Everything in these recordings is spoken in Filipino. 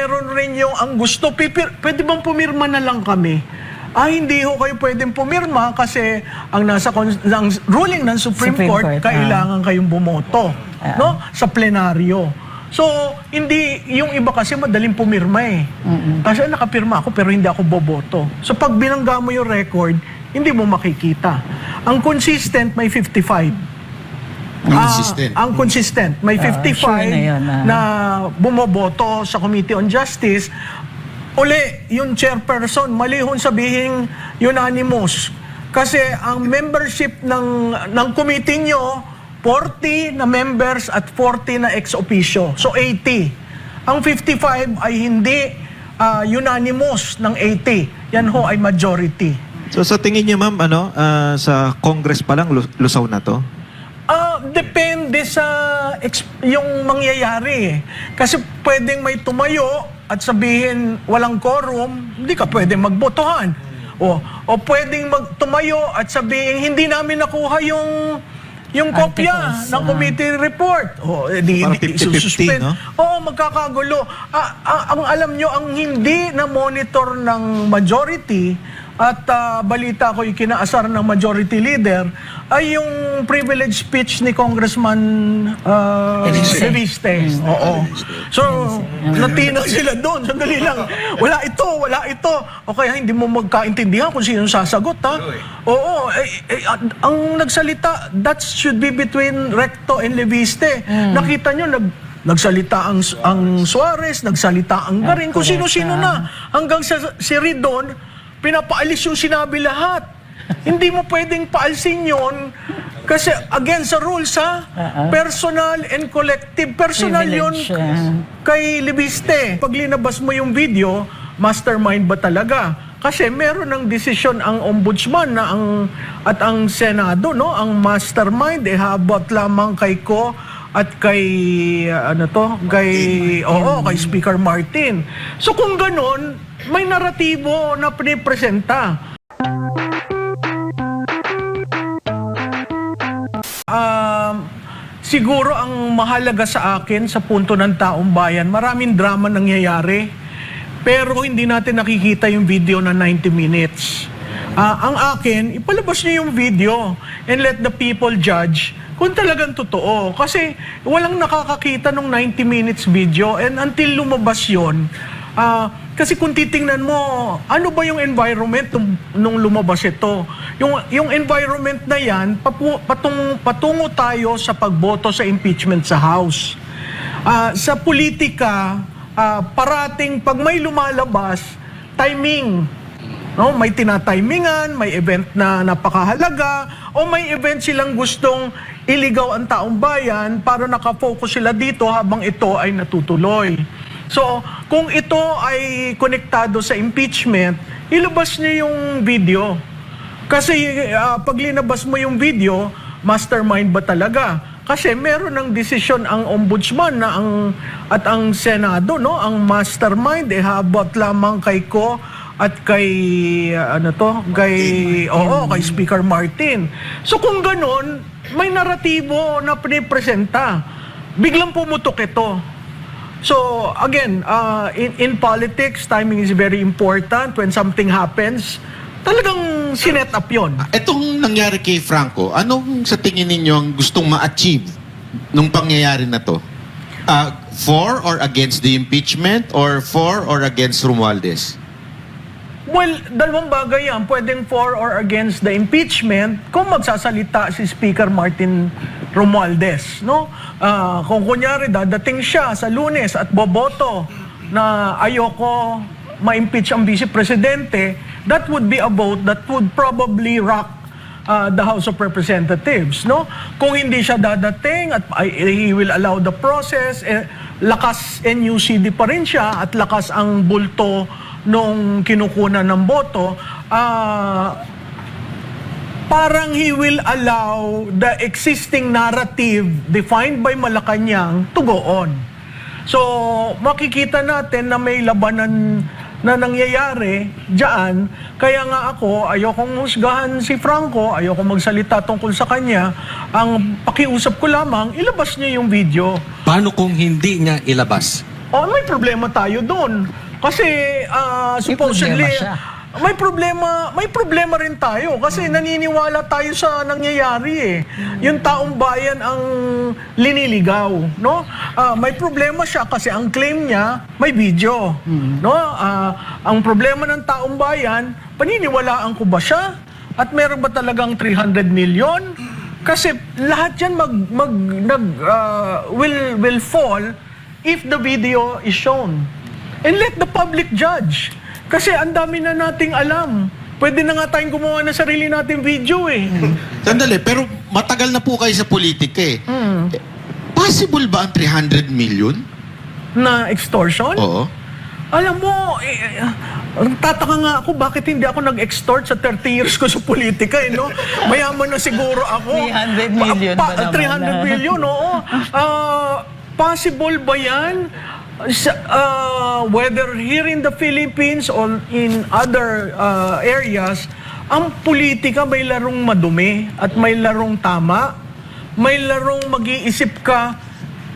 meron rin yung ang gusto, pwede bang pumirma na lang kami? Hindi ho kayo pwedeng pumirma kasi ang ang ruling ng Supreme Court, kailangan kayong bumoto no, sa plenaryo. So, hindi, yung iba kasi madaling pumirma eh. Kasi nakapirma ako pero hindi ako boboto. So, pag binangga mo yung record, hindi mo makikita. Ang consistent, may 55. Ang consistent, may 55 sure na bumoboto sa Committee on Justice. Uli, yung chairperson, malihon sabihin unanimous. Kasi ang membership ng committee nyo, 40 na members at 40 na ex officio. So 80. Ang 55 ay hindi unanimous ng 80. Yan ho ay majority. So sa tingin niyo ma'am, sa Congress pa lang lusaw na to? Depende sa yung mangyayari. Kasi pwedeng may tumayo at sabihin walang quorum, hindi ka pwedeng magbotohan. O pwedeng tumayo at sabihin hindi namin nakuha yung kopya ng committee report. Parang 50-50, no? Magkakagulo. Ang alam nyo, ang hindi na monitor ng majority at balita ko yung kinaasar ng majority leader ay yung privilege speech ni Congressman Reviste. Oo. So, natinag sila doon. Sandali lang. Wala ito. O kaya hindi mo magkaintindihan kung sino sasagot, ha? Oo. Ang nagsalita, that should be between Recto and Reviste. Nakita nyo, nagsalita ang Suarez, nagsalita ang Garin, kung sino-sino na. Hanggang si Ridon, pinapaalis yung sinabi lahat. Hindi mo pwedeng paalsin yun kasi against the rules, ha? Personal and collective. Personal yun kay Libiste. Pag linabas mo yung video, mastermind ba talaga? Kasi meron ng desisyon ang ombudsman na at ang Senado, no? Ang mastermind, habot lamang kay Ko at kay kay Speaker Martin. So kung ganon, may naratibo na pinipresenta. Siguro ang mahalaga sa akin sa punto ng taong bayan, maraming drama nangyayari, pero hindi natin nakikita yung video na 90 minutes. Ang akin, ipalabas niyo yung video and let the people judge kung talagang totoo. Kasi walang nakakakita ng 90 minutes video and until lumabas yun, kasi kung titingnan mo, ano ba yung environment nung lumabas ito? Yung environment na yan, patungo tayo sa pagboto sa impeachment sa House. Sa politika, parating pag may lumalabas, timing. No? May tinatimingan, may event na napakahalaga, o may event silang gustong iligaw ang taong bayan para nakafocus sila dito habang ito ay natutuloy. So, kung ito ay konektado sa impeachment, ilabas niyo yung video. Kasi pag linabas mo yung video, mastermind ba talaga? Kasi meron ng desisyon ang ombudsman na at ang Senado, no? Ang mastermind, habot lamang kay Ko at kay kay Speaker Martin. So kung ganon, may naratibo na pinipresenta. Biglang pumutok ito. So, again, in politics, timing is very important. When something happens, talagang sinet up yun. Itong nangyari kay Franco, anong sa tingin ninyo ang gustong ma-achieve nung pangyayari na to? For or against the impeachment or for or against Romualdez? Well, dalawang bagay yan. Pwedeng for or against the impeachment kung magsasalita si Speaker Martin Romualdez, no? Kung kunyari dadating siya sa Lunes at boboto na ayoko ma-impeach ang Vice Presidente, that would be a vote that would probably rock the House of Representatives, no? Kung hindi siya dadating at he will allow the process, lakas NUCD pa rin siya at lakas ang bulto nung kinukunan ng boto, parang he will allow the existing narrative defined by Malacanang to go on. So, makikita natin na may labanan na nangyayari diyan. Kaya nga ako, ayokong husgahan si Franco, ayokong magsalita tungkol sa kanya. Ang pakiusap ko lamang, ilabas niya yung video. Paano kung hindi niya ilabas? may problema tayo doon. Kasi supposedly may problema rin tayo kasi naniniwala tayo sa nangyayari eh. Yung taong bayan ang liniligaw, no? May problema siya kasi ang claim niya may video, no? Ang problema ng taong bayan, paniniwalaan ko ba siya? At meron ba talagang 300 million? Kasi lahat 'yan will fall if the video is shown. And let the public judge. Kasi ang dami na nating alam. Pwede na nga tayong gumawa ng sarili nating video eh. Sandali, pero matagal na po kayo sa politika eh. Possible ba ang 300 million? Na extortion? Oo. Alam mo, tataka nga ako bakit hindi ako nag-extort sa 30 years ko sa politika eh, no? Mayaman na siguro ako. 300 million ba naman? 300 million, oo. Possible ba yan? Whether here in the Philippines or in other areas, ang politika may larong madumi at may larong tama. May larong mag-iisip ka,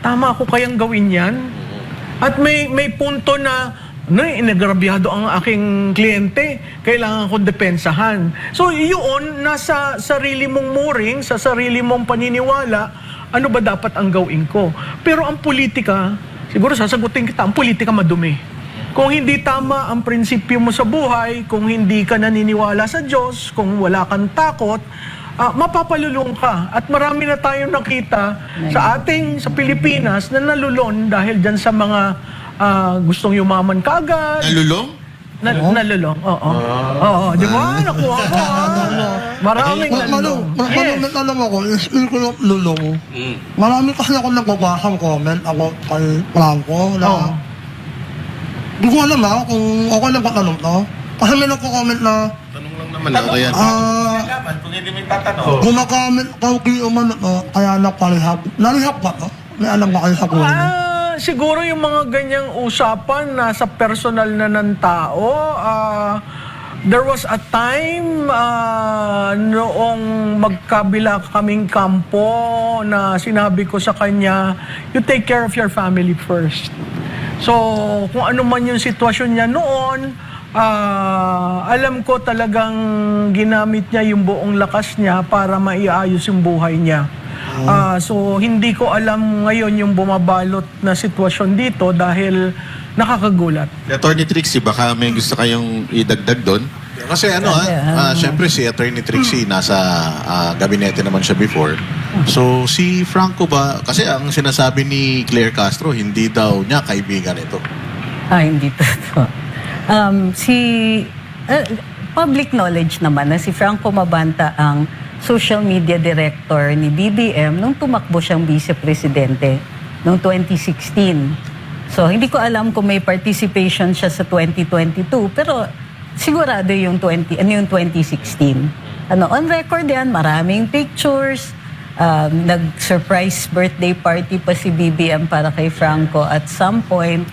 tama ako kayang gawin yan? At may punto na, inagrabyado ang aking kliyente, kailangan ko depensahan. So yun, nasa sarili mong muring, sa sarili mong paniniwala, ano ba dapat ang gawin ko? Pero ang politika, siguro sasagutin kita, ang politika madumi. Kung hindi tama ang prinsipyo mo sa buhay, kung hindi ka naniniwala sa Diyos, kung wala kang takot, mapapalulong ka. At marami na tayong nakita sa Pilipinas na nalulon dahil dyan sa mga gustong yumaman kaagad. Nalulong? Nalulong, oo. Oo, di ba? Nakuha ko, Maraming nalulong. Alam ako, yung ko yung lulong. Marami kasi ako nagbabasang comment ako kay Franco na hindi ko alam kung okay lang ba tanong to. Kasi may nagko-comment na Tanong lang naman ako yan. Kung hindi may tatanong. gumagamit daw kayo man kaya nagparehab. Narehab ba to? May alam ba kayo sa kunin? Siguro yung mga ganyang usapan nasa personal na ng tao. There was a time noong magkabila kaming kampo na sinabi ko sa kanya, you take care of your family first. So, kung ano man yung sitwasyon niya noon, alam ko talagang ginamit niya yung buong lakas niya para maiayos yung buhay niya. So, hindi ko alam ngayon yung bumabalot na sitwasyon dito dahil nakakagulat. Attorney Trixie, baka may gusto kayong idagdag doon? Kasi syempre si Attorney Trixie nasa gabinete naman siya before. So si Franco ba, kasi ang sinasabi ni Claire Castro, hindi daw niya kaibigan ito. Hindi totoo. Public knowledge naman na si Franco Mabanta ang social media director ni BBM nung tumakbo siyang vice-presidente noong 2016. So, hindi ko alam kung may participation siya sa 2022, pero sigurado yung 2016. On record yan, maraming pictures, nag-surprise birthday party pa si BBM para kay Franco at some point.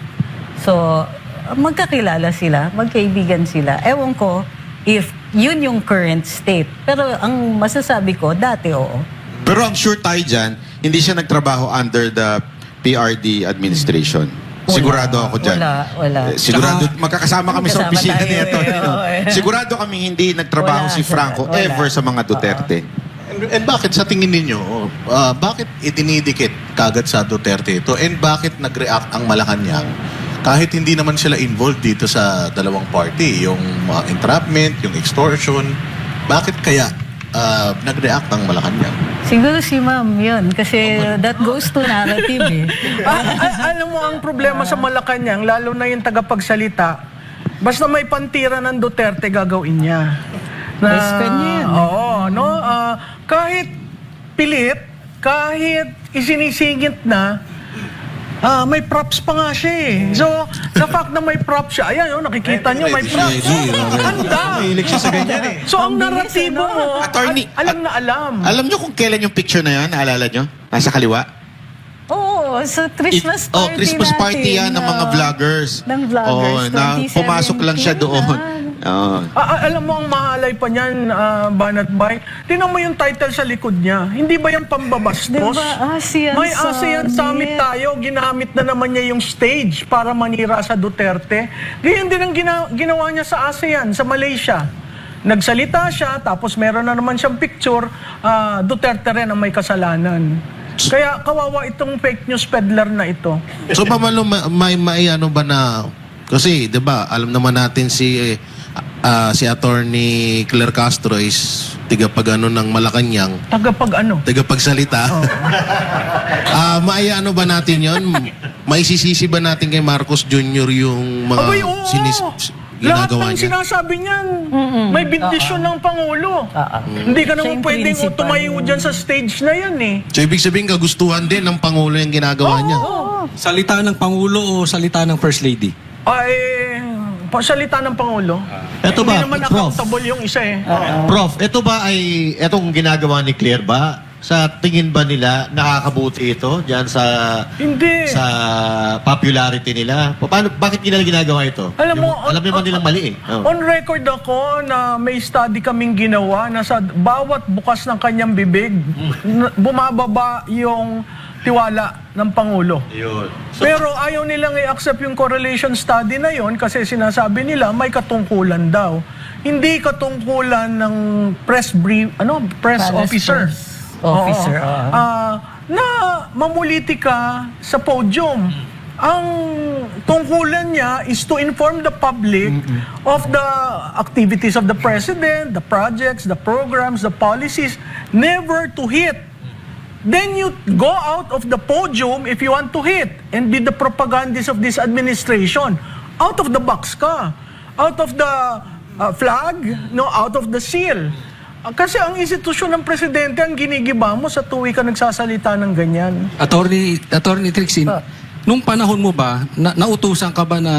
So, magkakilala sila, magkaibigan sila. Ewan ko if yun yung current state. Pero ang masasabi ko, dati oo. Pero ang sure tayo dyan, hindi siya nagtrabaho under the PRD administration. Sigurado ako dyan. Wala. Sigurado, magkakasama kami sa Magkasama opisina tayo, ni Atty. eh. Sigurado kami hindi nagtrabaho Wala si siya. Franco Wala. ever sa mga Duterte. And bakit sa tingin ninyo, bakit itinidikit kagad sa Duterte ito? And bakit nag-react ang Malacanang kahit hindi naman sila involved dito sa dalawang party? Yung mga entrapment, yung extortion. Bakit kaya nag-react ang Malacanang? Siguro si ma'am yun. Kasi that goes to narrative eh. Alam mo, ang problema sa Malacanang, lalo na yung tagapagsalita, basta may pantira ng Duterte, gagawin niya. Best friend niya yan. Oo, no? Kahit pilit, kahit isinisingit na, may props pa nga siya eh. So, sa fact na may props siya, ayan, nakikita niyo, may props. Handa! Mahilig siya sa ganyan eh. So, ang naratibo mo, Attorney, alam na alam. Alam nyo kung kailan yung picture na yan? Naalala nyo? Nasa kaliwa? Oo, sa Christmas party Christmas party natin, yan ng mga vloggers. Ng vloggers, na 2017 pumasok lang siya doon. Oo. Alam mo ang mahalay pa niyan, Banat Bay? Tingnan mo yung title sa likod niya. Hindi ba yung pambabastos? Diba, ASEAN May ASEAN Summit tayo. Ginamit na naman niya yung stage para manira sa Duterte. Ganyan din ang ginawa niya sa ASEAN, sa Malaysia. Nagsalita siya, tapos meron na naman siyang picture, Duterte rin ang may kasalanan. Kaya kawawa itong fake news peddler na ito. So Pamalo, may ano ba na, kasi 'di ba alam naman natin si Attorney Claire Castro is tigapag-ano ng Malacanang, tagapagsalita. May ano ba natin 'yon? May sisisi ba natin kay Marcos Jr. yung mga Abay, oo. Lahat ginagawa ng niya? sinasabi niyan, may bindisyon ng Pangulo. Hindi ka Siya naman yung pwedeng principal. tumayo dyan sa stage na yan eh. So ibig sabihin kagustuhan din ng Pangulo yung ginagawa niya. Salita ng Pangulo o salita ng First Lady? Ay, pasalita ng Pangulo. Ito Hindi ba, naman Prof? accountable yung isa eh. Prof, ito ba ay, itong ginagawa ni Claire ba, sa tingin ba nila nakakabuti ito diyan sa Hindi. sa popularity nila? Bakit nila ginagawa ito? Alam mo, alam naman nilang mali eh. Oh. On record ako na may study kaming ginawa na sa bawat bukas ng kanyang bibig, bumababa yung tiwala ng Pangulo. Yun. Pero ayaw nilang i-accept yung correlation study na yon kasi sinasabi nila may katungkulan daw. Hindi katungkulan ng press Palace officer. press officer, Oo. Na mamuliti ka sa podium. Ang tungkulan niya is to inform the public of the activities of the president, the projects, the programs, the policies, never to hit. Then you go out of the podium if you want to hit and be the propagandist of this administration. Out of the box ka. Out of the flag, no, out of the seal. Kasi ang institusyon ng presidente ang ginigiba mo sa tuwi ka nagsasalita ng ganyan. Attorney Trixie, nung panahon mo ba, nautusan ka ba na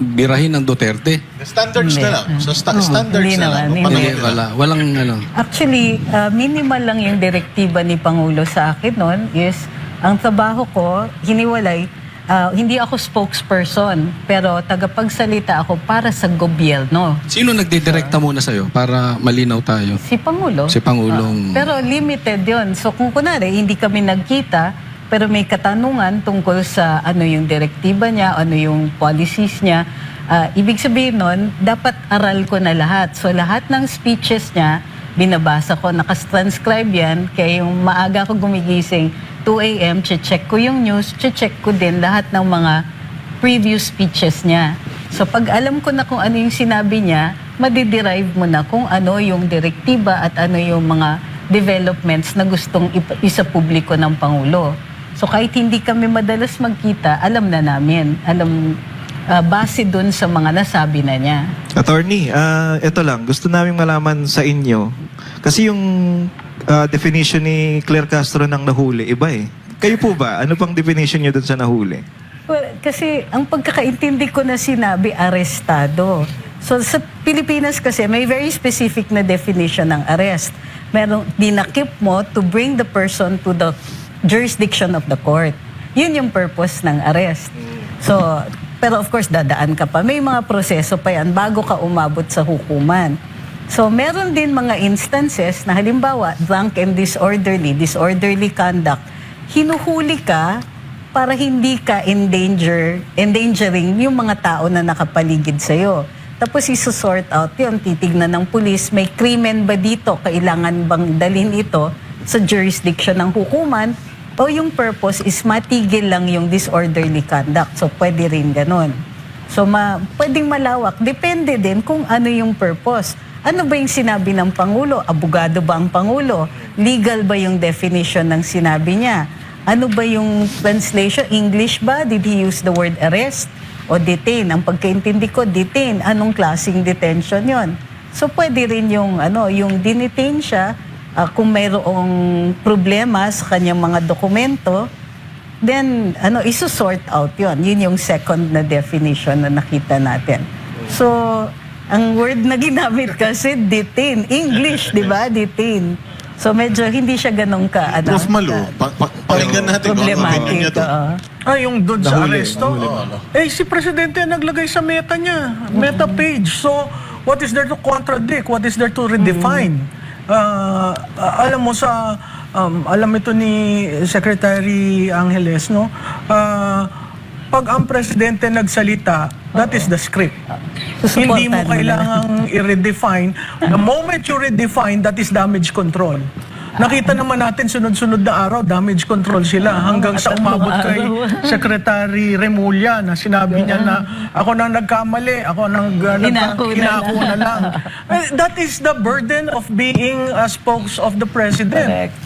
birahin ng Duterte? Standards na lang. So standards hindi na lang. naman, Panahon hindi. nila. Walang ano. Actually, minimal lang yung direktiba ni Pangulo sa akin noon is, ang trabaho ko, hiniwalay, hindi ako spokesperson, pero tagapagsalita ako para sa gobyerno. Sino nagdidirekta muna sa'yo para malinaw tayo? Si Pangulo. Si Pangulong... Pero limited yon. So kung kunwari, hindi kami nagkita, pero may katanungan tungkol sa ano yung direktiba niya, ano yung policies niya, ibig sabihin nun, dapat aral ko na lahat. So lahat ng speeches niya, binabasa ko, nakatranscribe yan, kaya yung maaga ko gumigising, 2 a.m., check ko yung news, check ko din lahat ng mga previous speeches niya. So pag alam ko na kung ano yung sinabi niya, madiderive mo na kung ano yung direktiba at ano yung mga developments na gustong isa-publiko ng Pangulo. So kahit hindi kami madalas magkita, alam na namin. Base dun sa mga nasabi na niya. Attorney, ito lang. Gusto namin malaman sa inyo. Kasi yung definition ni Claire Castro ng nahuli, iba eh. Kayo po ba? Ano pang definition niyo dun sa nahuli? Well, kasi ang pagkakaintindi ko na sinabi, arestado. So sa Pilipinas kasi may very specific na definition ng arrest. Merong dinakip mo to bring the person to the jurisdiction of the court. Yun yung purpose ng arrest. So, pero of course, dadaan ka pa. May mga proseso pa yan bago ka umabot sa hukuman. So, meron din mga instances na halimbawa, drunk and disorderly conduct. Hinuhuli ka para hindi ka endangering yung mga tao na nakapaligid sa'yo. Tapos isusort out yun, titignan ng pulis, may krimen ba dito? Kailangan bang dalhin ito sa jurisdiction ng hukuman? O yung purpose is matigil lang yung disorderly conduct. So, pwede rin ganun. So, pwedeng malawak. Depende din kung ano yung purpose. Ano ba yung sinabi ng Pangulo? Abogado ba ang Pangulo? Legal ba yung definition ng sinabi niya? Ano ba yung translation? English ba? Did he use the word arrest? O detain? Ang pagkaintindi ko, detain. Anong klaseng detention yon? So, pwede rin yung dinitain siya, kung mayroong problema sa kanyang mga dokumento, then, isusort out yon. Yun yung second na definition na nakita natin. So, ang word na ginamit kasi, detain. English, di ba? Detain. So, medyo hindi siya ganun ka, Prof. Malu, pakinggan natin kung ano opinion niya doon. Yung doon sa aresto. Si Presidente ang naglagay sa meta niya. Meta page. So, What is there to contradict? What is there to redefine? Alam mo alam ito ni Secretary Angeles, no? Pag ang presidente nagsalita, that is the script. Hindi mo Susuportahan mo na. kailangang i-redefine. The moment you redefine, that is damage control. Nakita naman natin sunod-sunod na araw, damage control sila hanggang sa umabot kay Secretary Remulla na sinabi niya na ako nang nagkamali, ako nang Inako na na lang. That is the burden of being a spokes of the president. Correct.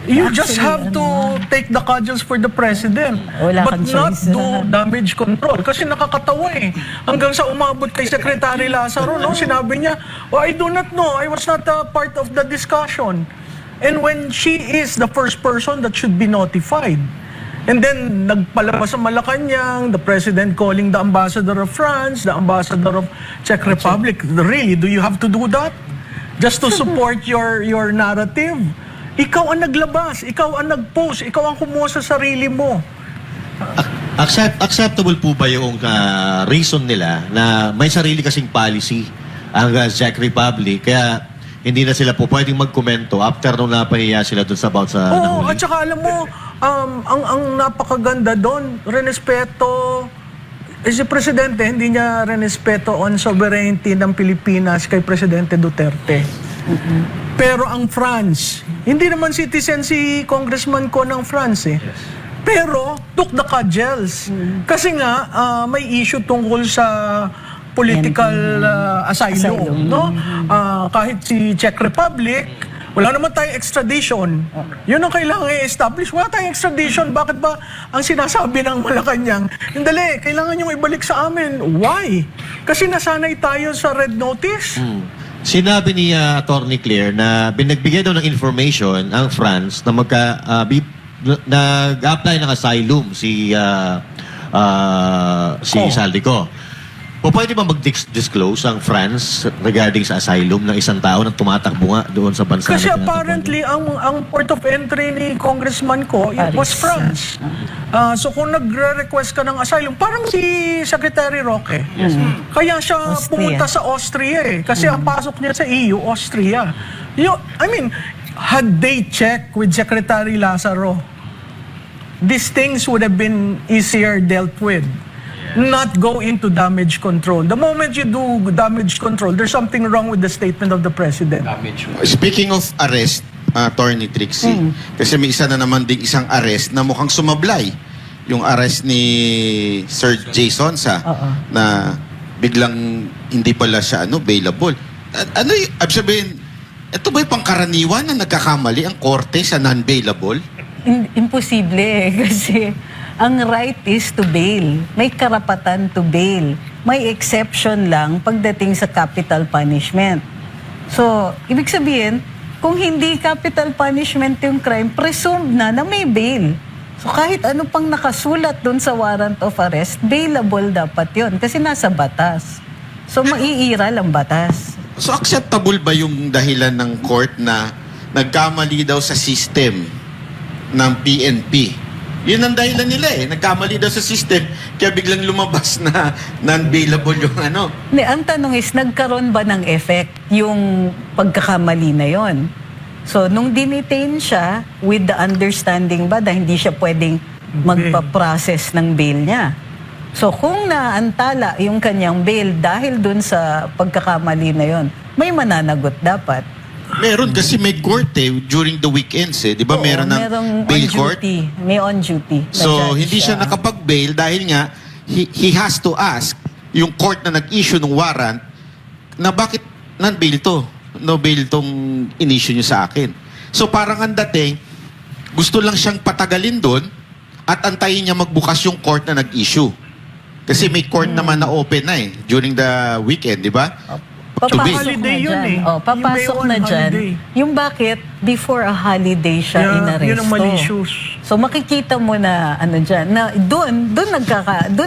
You just Actually, have to take the cudgels for the president. Wala But kang not choice. do damage control. Kasi nakakatawa eh. Hanggang sa umabot kay Secretary Lazaro, no, sinabi niya, oh, I do not know. I was not a part of the discussion. And when she is the first person that should be notified. And then, nagpalabas sa Malacanang, the president calling the ambassador of France, the ambassador of Czech Republic. Really, do you have to do that? Just to support your narrative? Ikaw ang naglabas, ikaw ang nag-post, ikaw ang kumuha sa sarili mo. Acceptable po ba yung reason nila na may sarili kasing policy ang Czech Republic, kaya hindi na sila po pwedeng magkomento after nung napahiya sila dun sa about sa Oo, nahuli? at saka alam mo, ang napakaganda doon, renespeto, si Presidente, hindi niya renespeto on sovereignty ng Pilipinas kay Presidente Duterte. Pero ang France, hindi naman citizen si congressman ko ng France eh. Pero took the cudgels. Kasi nga, may issue tungkol sa political asylum. No? Kahit si Czech Republic, wala naman tayong extradition. Yun ang kailangan i-establish. Wala tayong extradition. Bakit ba ang sinasabi ng Malacanang, hindi, kailangan yung ibalik sa amin. Why? Kasi nasanay tayo sa red notice. Sinabi ni Attorney Claire na binagbigay daw ng information ang France na nag-apply ng asylum si Saldico. O pwede ba mag-disclose ang France regarding sa asylum ng isang tao na tumatakbo nga doon sa bansa? Kasi na tinatakbo apparently, ang port of entry ni congressman ko, it was France. So kung nagre-request ka ng asylum, parang si Secretary Roque. Kaya siya Austria. pumunta sa Austria eh. Kasi ang pasok niya sa EU, Austria. I mean, had they checked with Secretary Lazaro, these things would have been easier dealt with. Not go into damage control. The moment you do damage control, there's something wrong with the statement of the president. Speaking of arrest, Attorney Trixie, kasi may isa na naman ding isang arrest na mukhang sumablay. Yung arrest ni Sir Jason na biglang hindi pala siya available. Ano yung, sabihin, ito ba yung pangkaraniwan na nagkakamali ang korte sa non-bailable? Imposible eh, kasi ang right is to bail. May karapatan to bail. May exception lang pagdating sa capital punishment. So, ibig sabihin, kung hindi capital punishment yung crime, presumed na may bail. So, kahit ano pang nakasulat dun sa warrant of arrest, bailable dapat yon kasi nasa batas. So, maiiral ang batas. So acceptable ba yung dahilan ng court na nagkamali daw sa system ng PNP? Yun ang dahilan nila eh. Nagkamali daw sa system, kaya biglang lumabas na non-bailable yung Hindi, ang tanong is, nagkaroon ba ng effect yung pagkakamali na yon? So, nung dinitain siya, with the understanding ba na hindi siya pwedeng magpa-process ng bail niya? So, kung naantala yung kanyang bail dahil dun sa pagkakamali na yon, may mananagot dapat. Meron kasi may court during the weekends eh. Di ba Oo, meron ng merong bail on court? duty. May on duty. na So, judge, hindi siya nakapag-bail dahil nga he has to ask yung court na nag-issue ng warrant na bakit non-bail to? No bail tong in-issue nyo sa akin. So, parang ang dating, gusto lang siyang patagalin doon at antayin niya magbukas yung court na nag-issue. Kasi may court naman na open na eh during the weekend, di ba? Papasok Holiday na yun dyan. eh. Papasok Yung na May 1 dyan. holiday. Yung bakit, before a holiday siya inaresto. Yun ang malicious. So makikita mo na dyan, na doon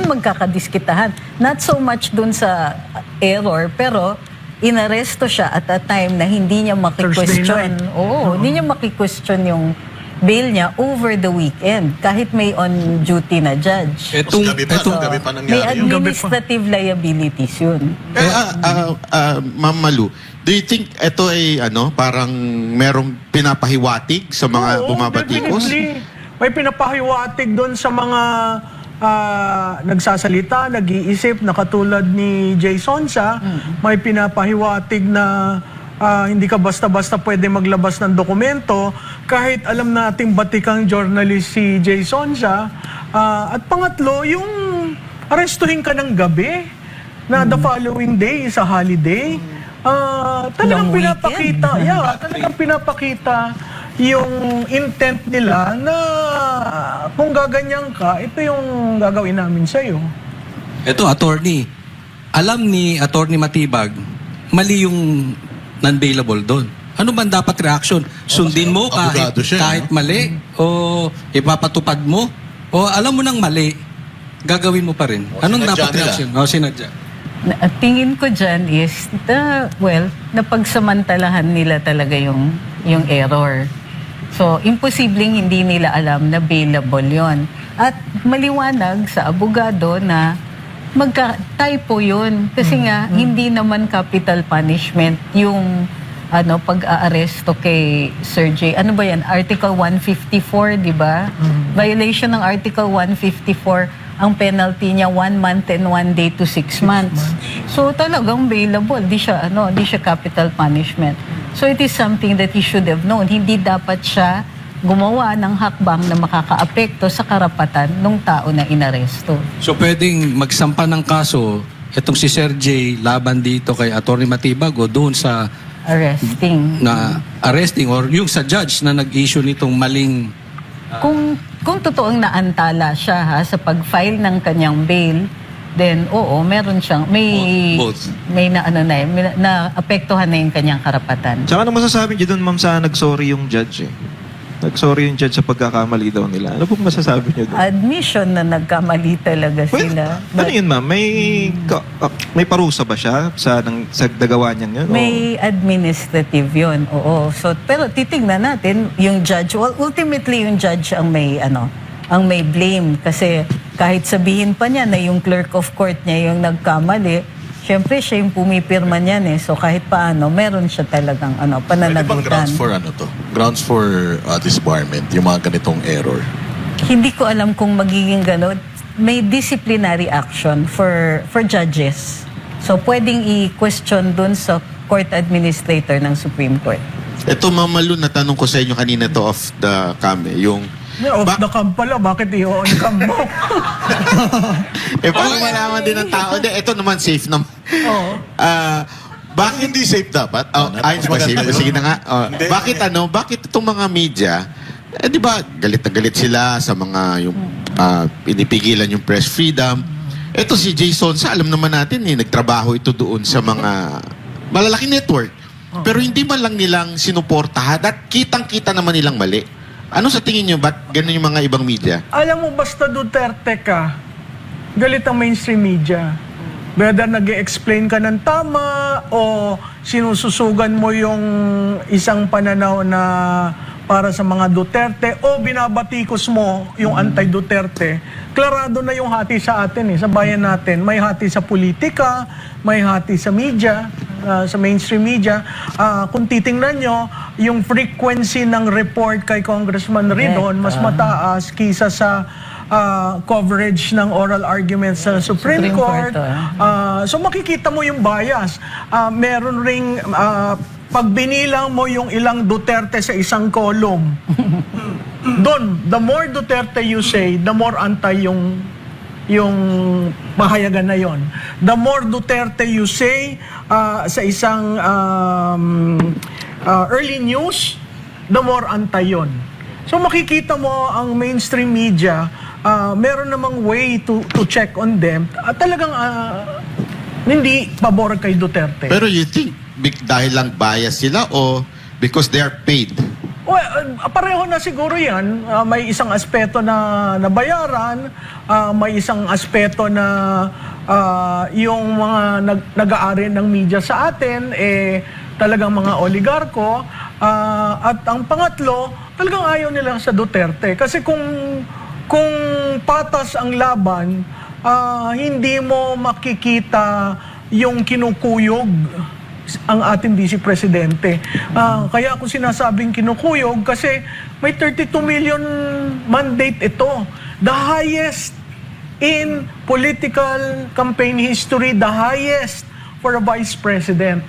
magkakadiskitahan. Not so much doon sa error, pero inaresto siya at a time na hindi niya Thursday maki-question. night. Oo, hindi niya maki-question yung bail niya over the weekend kahit may on-duty na judge. Nung gabi pa May nangyari yun. administrative liabilities yun. Ma'am Malu, do you think ito ay parang merong pinapahiwatig sa mga Oo, bumabatikos? definitely. May pinapahiwatig doon sa mga nagsasalita, nag-iisip na katulad ni Jason sa may pinapahiwatig na hindi ka basta-basta pwede maglabas ng dokumento kahit alam nating batikang journalist si Jason sa at pangatlo, yung arestuhin ka ng gabi na the following day is a holiday. Talagang Long weekend. pinapakita, talagang pinapakita yung intent nila na kung gaganyan ka, ito yung gagawin namin sa'yo. Ito, attorney. Alam ni Attorney Matibag, mali yung non-bailable doon. Ano ba dapat reaction? Sundin mo abogado siya, kahit mali? O ipapatupad mo? O alam mo nang mali, gagawin mo pa rin? Anong sinadya dapat nila? reaction? O sinadya. Tingin ko dyan is, napagsamantalahan nila talaga yung error. So, imposibleng hindi nila alam na bailable yon. At maliwanag sa abogado na magka-typo yun. Kasi nga, hindi naman capital punishment yung pag-aaresto kay Sir J. Ano ba yan? Article 154, di ba? Violation ng Article 154, ang penalty niya 1 month and 1 day to 6 months. So talagang bailable, di siya capital punishment. So it is something that he should have known. Hindi dapat siya gumawa ng hakbang na makakaapekto sa karapatan ng tao na inaresto. So pwedeng magsampa ng kaso itong si Sir J laban dito kay Attorney Matibag o doon sa arresting or yung sa judge na nag-issue nitong maling Kung totoong naantala siya sa pag-file ng kanyang bail, then meron siyang Both. may naapektuhan na yung kanyang karapatan. Tsaka ano masasabi niyo doon, ma'am, sa nag-sorry yung judge eh? Nag-sorry yung judge sa pagkakamali daw nila. Ano pong masasabi niyo doon? Admission na nagkamali talaga sila. Ano yun, ma'am? May parusa ba siya sa nagawa niya yun? May administrative yun, oo. So, pero titignan natin, yung judge, ultimately yung judge ang may blame. Kasi kahit sabihin pa niya na yung clerk of court niya yung nagkamali, syempre siya yung pumipirma niyan eh. So kahit paano, meron siya talagang Pwede bang pananagutan. grounds for disbarment, yung mga ganitong error? Hindi ko alam kung magiging gano'n. May disciplinary action for judges. So pwedeng i-question dun sa court administrator ng Supreme Court. Ito, Ma'am Malu, natanong ko sa inyo kanina to off the cam yung Off the cam pala, bakit i-on cam mo? para malaman din ng tao. Ito naman safe naman. Oo. Bakit Hindi safe dapat. Ay, ba safe? Sige na nga. Hindi. Bakit itong mga media, di ba, galit na galit sila sa mga yung pinipigilan yung press freedom. Ito si Jason, alam naman natin nagtrabaho ito doon sa mga malalaking network. Pero hindi man lang nilang sinuportahan at kitang-kita naman nilang mali. Ano sa tingin nyo, ba't ganun yung mga ibang media? Alam mo, basta Duterte ka, galit ang mainstream media. Whether nag-explain ka ng tama o sinususugan mo yung isang pananaw na para sa mga Duterte o binabatikos mo yung anti-Duterte, klarado na yung hati sa atin sa bayan natin. May hati sa politika, may hati sa media, sa mainstream media. Kung titingnan nyo, yung frequency ng report kay Congressman Ridon mas mataas kisa sa coverage ng oral arguments sa Supreme Court. So makikita mo yung bias. Meron ring pag binilang mo yung ilang Duterte sa isang column, doon, the more Duterte you say, the more anti yung mahayagan na yon. The more Duterte you say sa isang early news, the more anti yon. So makikita mo ang mainstream media, meron namang way to check on them. Talagang hindi pabor kay Duterte. Pero you think dahil lang bias sila o because they are paid? Well, pareho na siguro yan. May isang aspeto na nabayaran, may isang aspeto na yung mga nag-aari ng media sa atin, talagang mga oligarko. At ang pangatlo, talagang ayaw nila sa Duterte. Kasi kung patas ang laban, hindi mo makikita yung kinukuyog ang ating Vice Presidente. Kaya ako sinasabing kinukuyog kasi may 32 million mandate ito. The highest in political campaign history, the highest for a Vice President.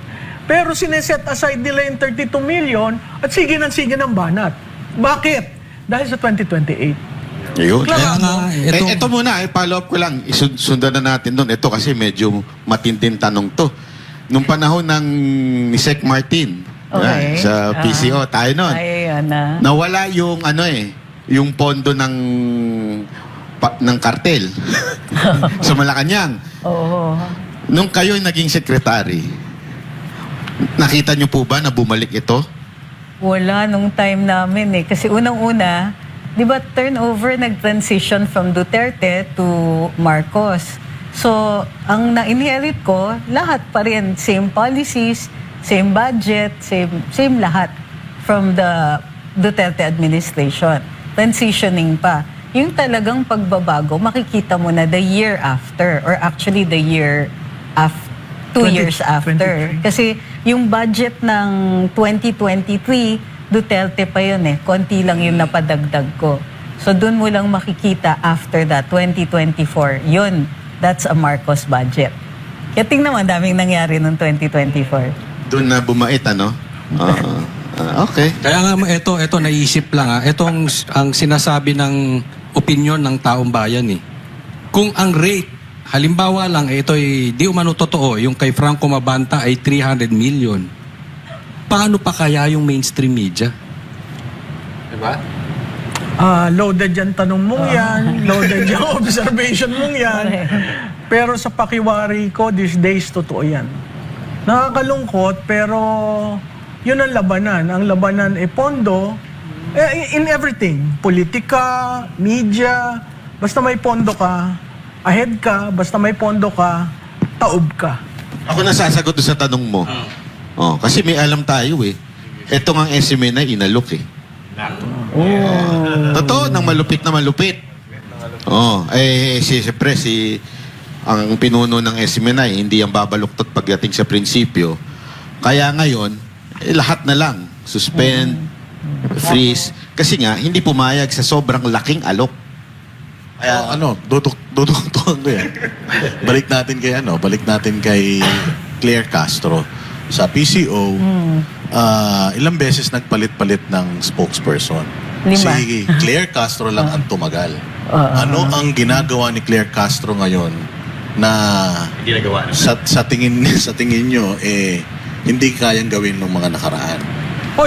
Pero sineset aside nila yung 32 million at sige ng banat. Bakit? Dahil sa 2028. Ayun. Kaya nga, Ito muna, follow up ko lang. Isundan na natin doon. Ito kasi medyo matinding tanong to. Nung panahon ng ni Sec Martin, Okay. sa PCO, tayo nun. Ay, na. Nawala yung yung pondo ng kartel sa Malacanang. Oo. Nung kayo naging secretary, nakita niyo po ba na bumalik ito? Wala nung time namin eh. Kasi unang-una, di ba turnover nag-transition from Duterte to Marcos. So, ang na-inherit ko, lahat pa rin. Same policies, same budget, same lahat from the Duterte administration. Transitioning pa. Yung talagang pagbabago, makikita mo na the year after, or actually the year after, 2 years after. 23. Kasi yung budget ng 2023, Duterte pa yun eh. Konti lang yung napadagdag ko. So dun mo lang makikita after that, 2024. Yun, that's a Marcos budget. Kaya tingnan mo, daming nangyari noong 2024. Doon na bumait, ano? Okay. Kaya nga ito naisip lang itong ang sinasabi ng opinion ng taong bayan eh. Kung ang rate, halimbawa lang ito'y di umano totoo, yung kay Franco Mabanta ay 300 million. Paano pa kaya yung mainstream media? Diba? Loaded yan tanong mong yan, loaded yung observation mong yan. Pero sa pakiwari ko, these days, totoo yan. Nakakalungkot, pero yun ang labanan. Ang labanan ay pondo, in everything. Politika, media, basta may pondo ka, ahead ka, basta may pondo ka, taob ka. Ako nasasagot doon sa tanong mo. Kasi may alam tayo eh. Ito ang SMA na inalok eh. Totoo, nang malupit na malupit. Siyempre, ang pinuno ng SMA hindi ang babaluktot pagdating sa prinsipyo. Kaya ngayon, lahat na lang. Suspend, freeze. Kasi nga, hindi pumayag sa sobrang laking alok. Kaya duduktuhan ko yan. Balik natin kay Claire Castro. Sa PCO, ilang beses nagpalit-palit ng spokesperson. 5. Si Claire Castro lang ang tumagal. Ano ang ginagawa ni Claire Castro ngayon na sa tingin nyo hindi kayang gawin ng mga nakaraan?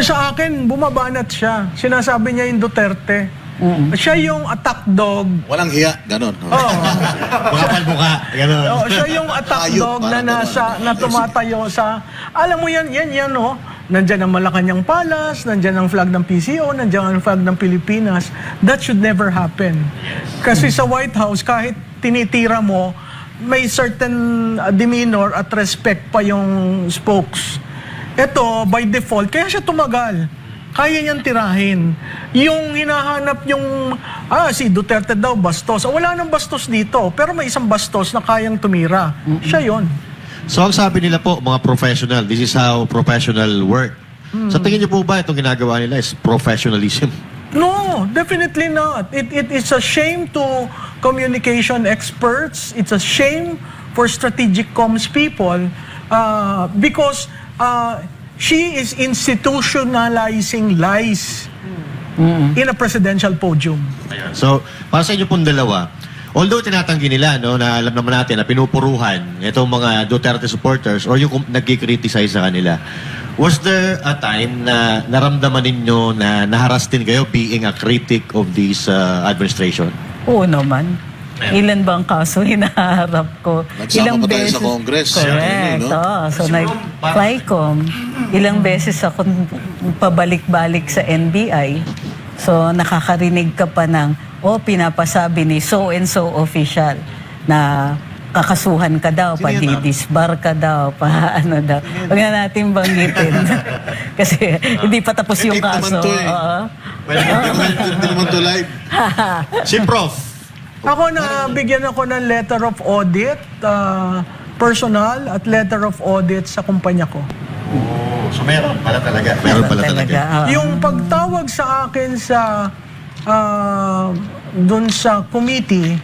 Sa akin, bumabanat siya. Sinasabi niya yung Duterte. Siya yung attack dog. Walang hiya, ganon. Buka-buka. Ganun. Siya yung attack Ayop, dog na parang na tumatayo sa... Alam mo yan, no? Nandyan ang Malacanang Palace, nandyan ang flag ng PCO, nandyan ang flag ng Pilipinas. That should never happen. Kasi sa White House, kahit tinitira mo, may certain demeanor at respect pa yung spokes. Ito, by default, kaya siya tumagal. Kaya niyang tirahin. Yung hinahanap yung, si Duterte daw, bastos. Wala nang bastos dito, pero may isang bastos na kayang tumira. Siya yon. So ang sabi nila po, mga professional, this is how professional work. Sa tingin niyo po ba itong ginagawa nila is professionalism? No, definitely not. It is a shame to communication experts. It's a shame for strategic comms people because she is institutionalizing lies in a presidential podium. Ayan. So, para sa inyo pong dalawa, although tinatanggi nila, no, na alam naman natin na pinupuruhan itong mga Duterte supporters or yung nagkikriticize sa kanila, was there a time na naramdaman ninyo na naharas din kayo being a critic of this administration? Oo naman. Ilan bang kaso hinaharap ko? Nagsama pa tayo sa Congress. Correct. No? So, nag-FLICOM. Ilang beses ako pabalik-balik sa NBI. So, nakakarinig ka pa ng, pinapasabi ni so-and-so official na kakasuhan ka daw, padidisbar ka daw, ano daw. Huwag na natin banggitin. Kasi hindi pa tapos yung Native naman kaso. to eh. Hindi naman to live. Si Prof. Ako na bigyan ako ng letter of audit, personal at letter of audit sa kumpanya ko. So meron pala talaga. Meron pala talaga. Yung pagtawag sa akin sa doon sa committee,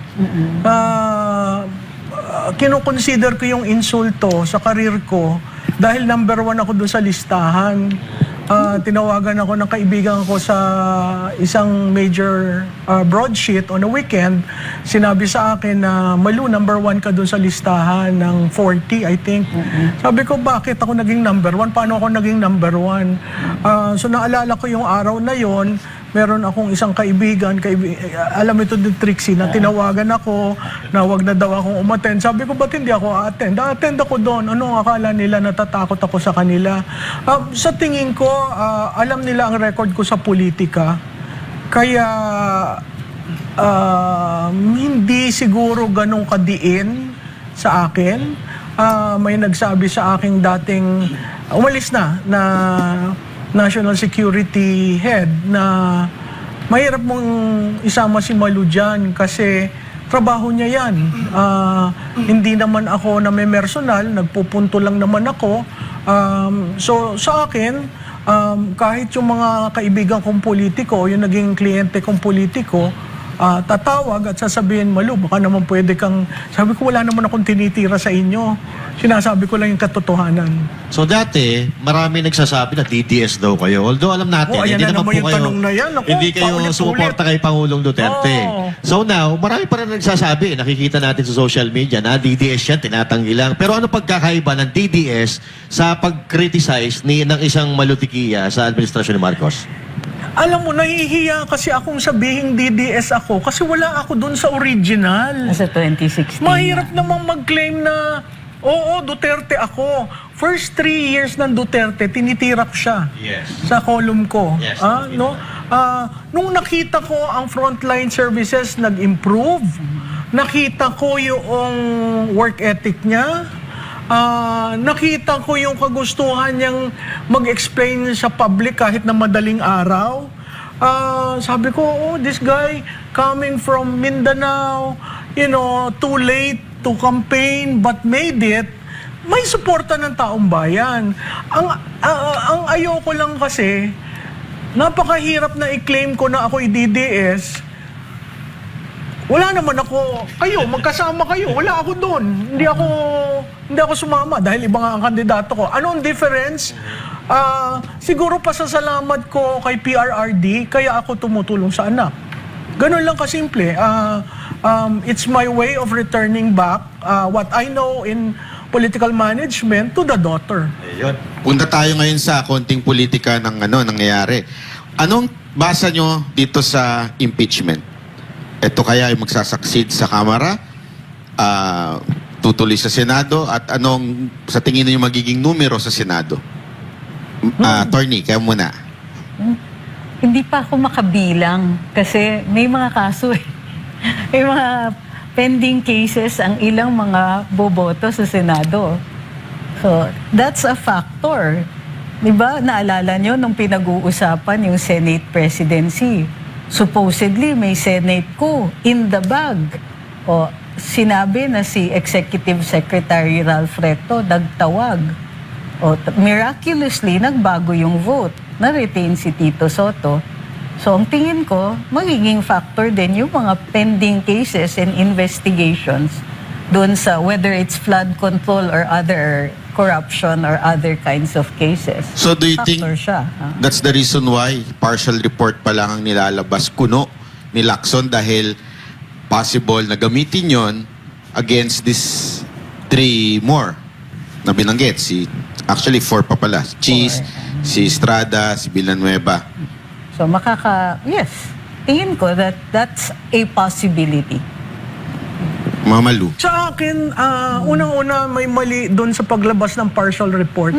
kinoconsider ko yung insulto sa karir ko dahil number 1 ako doon sa listahan. Tinawagan ako ng kaibigan ko sa isang major broadsheet on a weekend. Sinabi sa akin na, Malu, number 1 ka doon sa listahan ng 40, I think. Sabi ko, bakit ako naging number 1? Paano ako naging number 1? So naalala ko yung araw na yon. Meron akong isang kaibigan, alam ito ni Trixie, na tinawagan ako na wag na daw akong umattend. Sabi ko, ba't hindi ako a-attend? A-attend ako doon. Ano ang akala nila? Natatakot ako sa kanila. Sa tingin ko, alam nila ang record ko sa politika. Kaya, hindi siguro ganong kadiin sa akin. May nagsabi sa aking dating, umalis na National Security Head na mahirap mong isama si Malu dyan kasi trabaho niya yan. Hindi naman ako na may personal, nagpupunto lang naman ako. So sa akin, kahit yung mga kaibigan kong politiko, yung naging kliyente kong politiko, tatawag at sasabihin, Malu, baka naman pwede kang... Sabi ko, wala naman akong tinitira sa inyo. Sinasabi ko lang yung katotohanan. So dati, marami nagsasabi na DDS daw kayo. Although alam natin, Ayan hindi na naman naman po yung kayo, tanong na yan. Ako, hindi kayo paulit-ulit. sumuporta kay Pangulong Duterte. So now, marami pa rin nagsasabi, nakikita natin sa social media na DDS yan, tinatanggi lang. Pero ano pagkakaiba ng DDS sa pag-criticize ng isang malutikiya sa administrasyon ni Marcos? Alam mo, nahihiya kasi akong sabihing DDS ako kasi wala ako dun sa original. Sa 2016. Mahirap namang mag-claim na, oo, Duterte ako. First 3 years ng Duterte, tinitira ko siya sa column ko. Yes, No? Nung nakita ko ang frontline services nag-improve, nakita ko yung work ethic niya, nakita ko yung kagustuhan niyang mag-explain sa public kahit na madaling araw. Sabi ko, oh, this guy coming from Mindanao, too late to campaign but made it, may suporta ng taong bayan. Ang ayoko lang kasi, napakahirap na i-claim ko na ako'y DDS. Wala naman ako, magkasama kayo, wala ako doon. Hindi ako sumama dahil iba nga ang kandidato ko. Anong difference? Siguro pasasalamat ko kay PRRD, kaya ako tumutulong sa anak. Ganun lang kasimple. It's my way of returning back what I know in political management to the daughter. Ayun. Punta tayo ngayon sa konting politika ng nangyayari. Anong basa nyo dito sa impeachment? Ito kaya ay magsasucceed sa Kamara, tutuloy sa Senado, at anong sa tingin niyo magiging numero sa Senado? Attorney, kayo muna. Hindi pa ako makabilang kasi may mga kaso eh. May mga pending cases ang ilang mga boboto sa Senado. So, that's a factor. Diba, naalala nyo nung pinag-uusapan yung Senate presidency. Supposedly, may Senate coup in the bag. O, sinabi na si Executive Secretary Ralph Recto nagtawag. O, miraculously, nagbago yung vote. Na-retain si Tito Soto. So, ang tingin ko, magiging factor din yung mga pending cases and investigations doon sa whether it's flood control or other corruption or other kinds of cases. So do you think Factor siya. that's the reason why partial report pa lang ang nilalabas kuno ni Lacson dahil possible na gamitin yon against these 3 more na binanggit. Actually 4 pa pala. Cheese, si Estrada, si Villanueva. So yes, tingin ko that's a possibility. Mamalu. Sa akin, unang-una may mali doon sa paglabas ng partial report.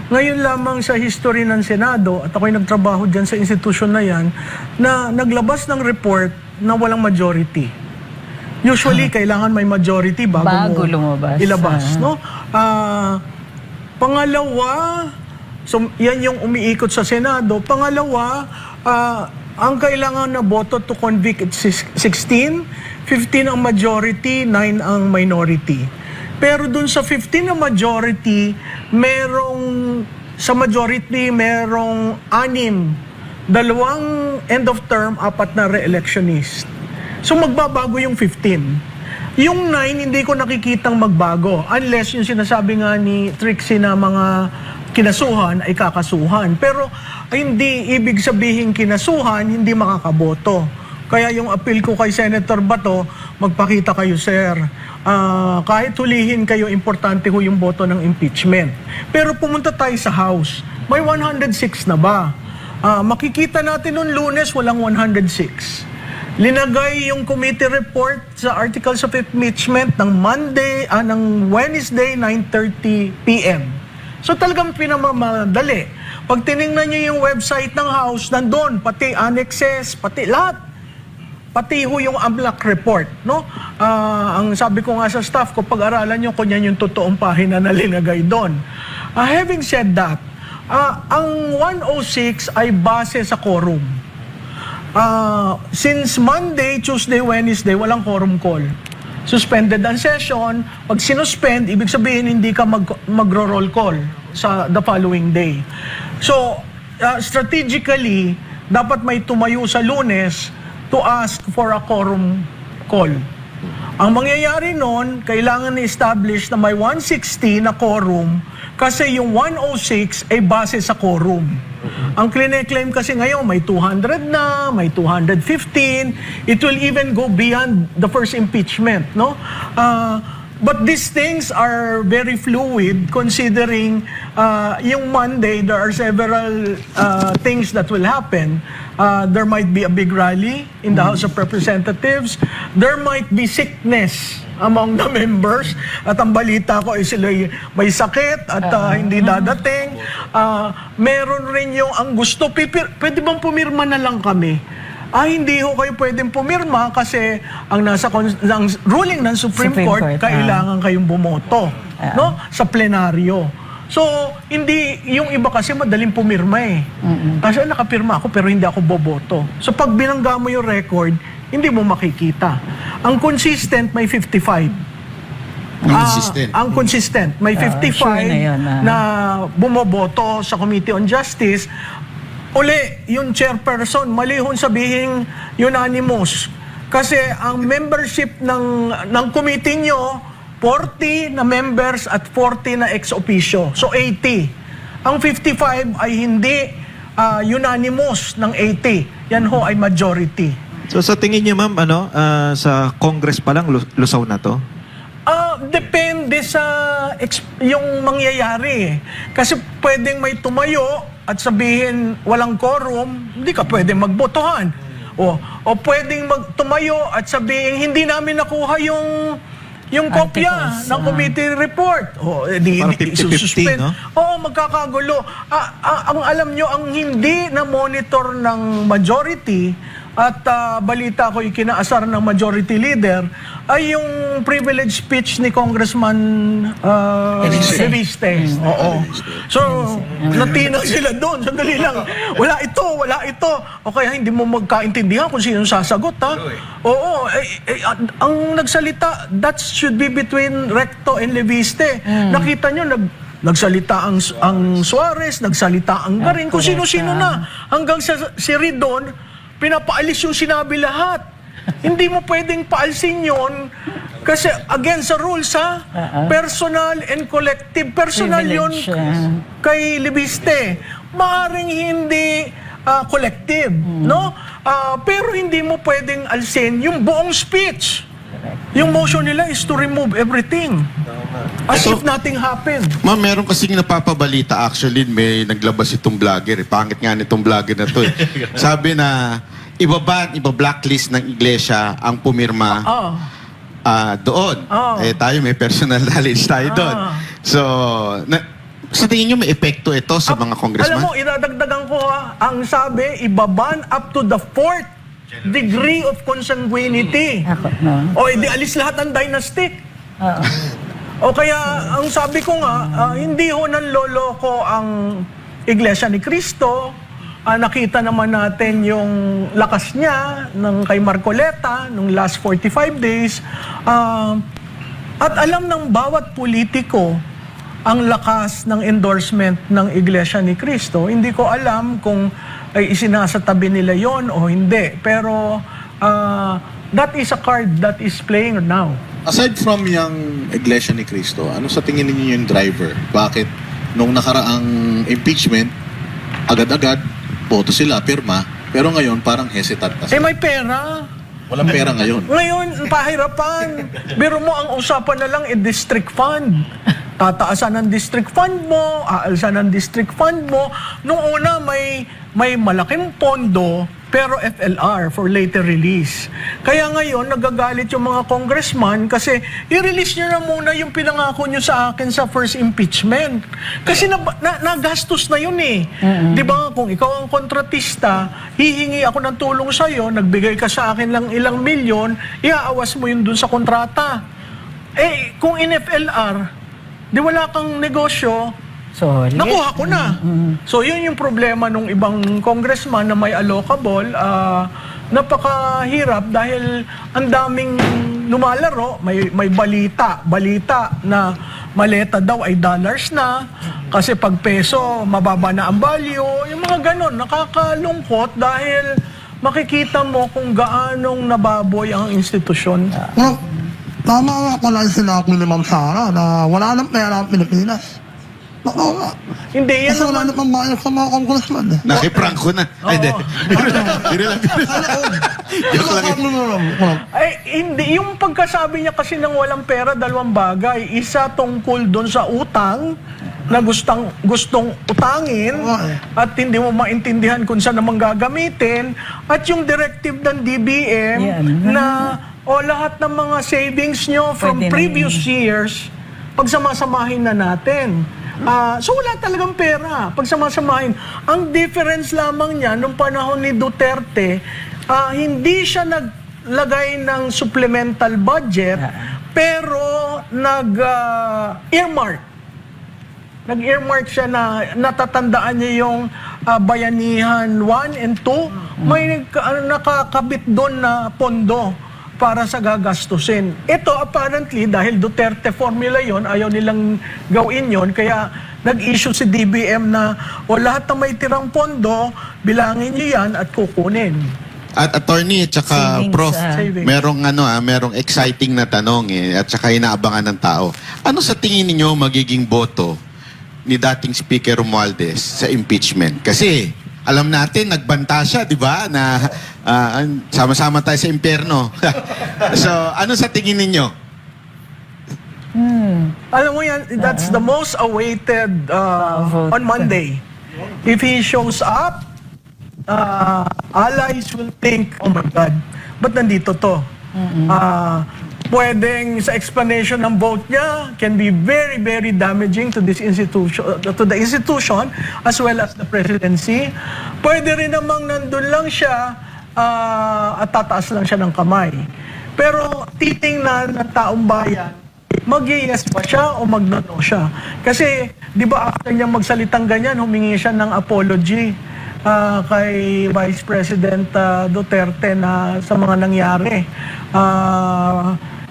Ngayon lamang sa history ng Senado, at ako'y nagtrabaho dyan sa institusyon na yan, na naglabas ng report na walang majority. Usually, kailangan may majority bago mo lumabas. ilabas. No? Pangalawa, so yan yung umiikot sa Senado. Pangalawa, ang kailangan na boto to convict is 16, 15 ang majority, 9 ang minority. Pero dun sa 15 na majority, sa majority merong 6, 2 end of term, 4 na re-electionist. So magbabago yung 15. Yung 9, hindi ko nakikitang magbago unless yung sinasabi nga ni Trixie na mga kinasuhan ay kakasuhan. Pero hindi ibig sabihin kinasuhan, hindi makakaboto. Kaya yung appeal ko kay Senator Bato, magpakita kayo, sir. Kahit hulihin kayo, importante ho yung boto ng impeachment. Pero pumunta tayo sa House. May 106 na ba? Makikita natin noong Lunes, walang 106. Linagay yung committee report sa articles of impeachment ng Wednesday, 9:30 p.m. So talagang pinamamadali. Pag tiningnan nyo yung website ng House, nandun, pati annexes, pati lahat. Pati ho yung AMLAC report, no? Ang sabi ko nga sa staff ko, pag-aralan nyo kung yan yung totoong pahina na linagay doon. Having said that, ang 106 ay base sa quorum. Since Monday, Tuesday, Wednesday, walang quorum call. Suspended ang session. Pag sinuspend, ibig sabihin hindi ka magro-roll call sa the following day. So, strategically, dapat may tumayo sa Lunes to ask for a quorum call. Ang mangyayari nun, kailangan i-establish na may 160 na quorum kasi yung 106 ay base sa quorum. Ang claim kasi ngayon may 200 na, may 215. It will even go beyond the first impeachment, no? But these things are very fluid considering yung Monday, there are several things that will happen. There might be a big rally in the House of Representatives. There might be sickness among the members. At ang balita ko ay sila may sakit at hindi dadating. Meron rin yung ang gusto, pwede bang pumirma na lang kami? Hindi ho kayo pwedeng pumirma kasi ang ang ruling ng Supreme Court, kailangan kayong bumoto, no? Sa plenaryo. So, hindi, yung iba kasi madaling pumirma eh. Kasi nakapirma ako pero hindi ako boboto. So, pag binangga mo yung record, hindi mo makikita. Ang consistent, may 55. Ang consistent, may 55 sure na yun, na bumoboto sa Committee on Justice. Uli, yung chairperson, malihon sabihin unanimous. Kasi ang membership ng committee nyo, 40 na members at 40 na ex officio. So 80. Ang 55 ay hindi unanimous ng 80. Yan ho ay majority. So sa tingin niyo, ma'am, sa Congress pa lang lusaw na to? Depende sa yung mangyayari. Kasi pwedeng may tumayo at sabihin walang quorum, hindi ka pwedeng magbotohan. O pwedeng tumayo at sabihin hindi namin nakuha yung kopya ng committee report. Parang 50-50, no? Magkakagulo. Ang alam nyo, ang hindi na monitor ng majority at balita ko yung kinaasar ng majority leader ay yung privilege speech ni Congressman Reviste. So, natina sila doon. Sandali lang. Wala ito. O kaya hindi mo magkaintindihan kung sino sasagot, ha? Ang nagsalita, that should be between Recto and Reviste. Nakita nyo, nagsalita ang Suarez, nagsalita ang Garin, kung sino-sino na. Hanggang si Ridon, pinapaalis yung sinabi lahat. Hindi mo pwedeng paalsin yun kasi against sa rules, ha? Personal and collective. Personal yun kay Libiste. Maaring hindi collective, no? Pero hindi mo pwedeng alsin yung buong speech. Yung motion nila is to remove everything. As if nothing happened. Ma'am, meron kasing napapabalita. Actually, may naglabas itong vlogger. Pangit nga nitong vlogger na to. Sabi na, iba-blacklist ng iglesia ang pumirma doon. Tayo may personal knowledge tayo doon. So, sa tingin nyo may epekto ito sa mga congressman? Alam mo, idadagdagan ko ang sabi, ibaban up to the 4th degree of consanguinity. Di alis lahat ng dynastic. Kaya, ang sabi ko nga, hindi ho nanloloko ang Iglesia ni Cristo, nakita naman natin yung lakas niya ng kay Marcoleta nung last 45 days. At alam ng bawat politiko ang lakas ng endorsement ng Iglesia ni Cristo. Hindi ko alam kung ay isinasatabi nila yon o hindi. Pero that is a card that is playing now. Aside from yung Iglesia ni Cristo, ano sa tingin ninyo yung driver? Bakit nung nakaraang impeachment, agad-agad, boto sila, pirma, pero ngayon parang hesitant na sila? May pera. Walang pera ngayon. Ngayon, pahirapan. Biro mo, ang usapan na lang district fund. Tataasan ang district fund mo, aalsan ang district fund mo. Nung una, may malaking pondo, pero FLR for later release. Kaya ngayon, nagagalit yung mga congressman kasi i-release nyo na muna yung pinangako nyo sa akin sa first impeachment. Kasi nagastos na yun eh. Di ba kung ikaw ang kontratista, hihingi ako ng tulong sa'yo, nagbigay ka sa akin lang ilang milyon, iaawas mo yun dun sa kontrata. Kung in FLR, di wala kang negosyo, Solid. nakuha ko na. So, yun yung problema ng ibang congressman na may allocable. Napakahirap dahil ang daming lumalaro. May balita na maleta daw ay dollars na. Kasi pag peso, mababa na ang value. Yung mga ganon, nakakalungkot dahil makikita mo kung gaanong nababoy ang institusyon. Well, tama nga pala yung sinabi ni Ma'am Sara na wala nang pera ang Pilipinas. Oo nga. Hindi, yan Kasi wala naman. nang pambayad sa mga congressman. Naki-Franco na. Ay, hindi. Biro lang. Joke lang. Hindi. Yung pagkasabi niya kasi ng walang pera, dalawang bagay. Isa tungkol doon sa utang na gustong utangin at hindi mo maintindihan kung saan naman gagamitin. At yung directive ng DBM na lahat ng mga savings nyo from Pwede na previous years, pagsamasamahin na natin. So wala talagang pera. Pagsamasamahin. Ang difference lamang niya nung panahon ni Duterte, hindi siya naglagay ng supplemental budget, pero nag-earmark. Nag-earmark siya na natatandaan niya yung Bayanihan 1 and 2. May nakakabit doon na pondo para sa gagastusin. Ito apparently, dahil Duterte formula yon, ayaw nilang gawin yon, kaya nag-issue si DBM na lahat ng may tirang pondo, bilangin niyo yan at kukunin. At attorney at saka Savings, prof, savings. merong exciting na tanong at saka inaabangan ng tao. Ano sa tingin niyo magiging boto ni dating Speaker Romualdez sa impeachment? Kasi alam natin, nagbanta siya, di ba? Na sama-sama tayo sa impyerno. So, ano sa tingin ninyo? Alam mo yan, that's the most awaited on Monday. If he shows up, allies will think, oh my God, ba't nandito to? Pwedeng sa explanation ng vote niya can be very, very damaging to this institution, to the institution as well as the presidency. Pwede rin namang nandun lang siya at tataas lang siya ng kamay. Pero titingnan ng taong bayan, mag-yes ba siya o mag-no siya? Kasi, di ba after niya magsalitang ganyan, humingi siya ng apology kay Vice President Duterte na sa mga nangyari.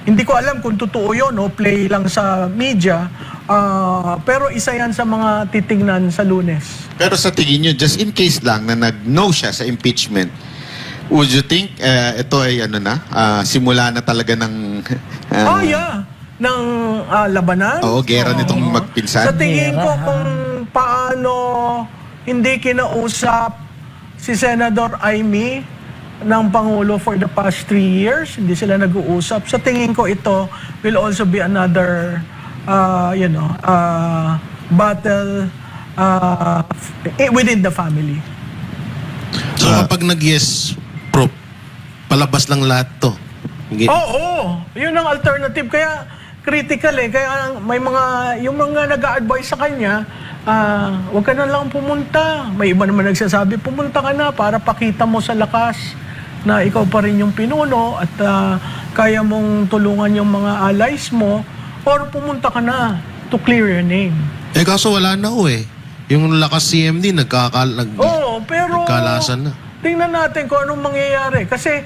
Hindi ko alam kung totoo yun o play lang sa media, pero isa yan sa mga titingnan sa Lunes. Pero sa tingin nyo, just in case lang na nag-no siya sa impeachment, would you think ito ay simula na talaga ng... ng labanan? Oo, gera nitong magpinsan. Sa tingin ko kung paano hindi kinausap si Senador Amy ng Pangulo for the past 3 years, hindi sila nag-uusap. Sa tingin ko ito will also be another battle within the family. So kapag nag-yes, Prof, palabas lang lahat to. Oo, yun ang alternative. Kaya critical kaya may yung mga nag-a-advise sa kanya, huwag ka na lang pumunta. May iba naman nagsasabi, pumunta ka na para pakita mo sa lakas na ikaw pa rin yung pinuno at kaya mong tulungan yung mga allies mo, or pumunta ka na to clear your name. Kaso wala na Yung lakas CMD, Oo, pero Nagkalasan na. tingnan natin kung anong mangyayari. Kasi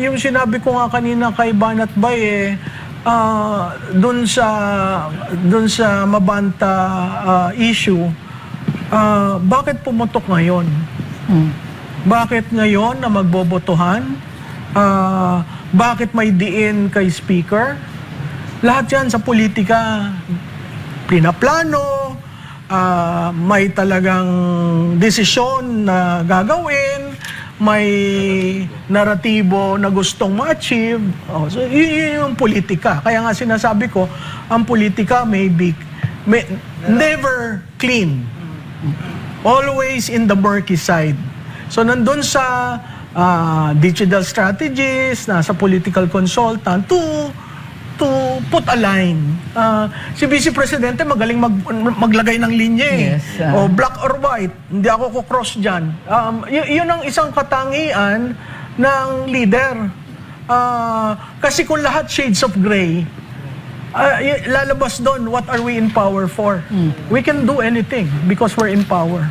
yung sinabi ko nga kanina kay Banat Bay, dun sa Mabanta issue, bakit pumutok ngayon? Bakit ngayon na magbobotohan? Bakit may diin kay Speaker? Lahat yan sa politika, pinaplano, may talagang desisyon na gagawin, may naratibo na gustong ma-achieve. So, yun yung politika. Kaya nga sinasabi ko, ang politika never clean. Always in the murky side. So, nandun sa digital strategist, nasa political consultant, to put a line. Si Vice Presidente magaling maglagay ng linya eh. Yes, O black or white, hindi ako ko-cross dyan. Yun ang isang katangian ng leader. Kasi kung lahat shades of gray, lalabas doon, what are we in power for? We can do anything because we're in power.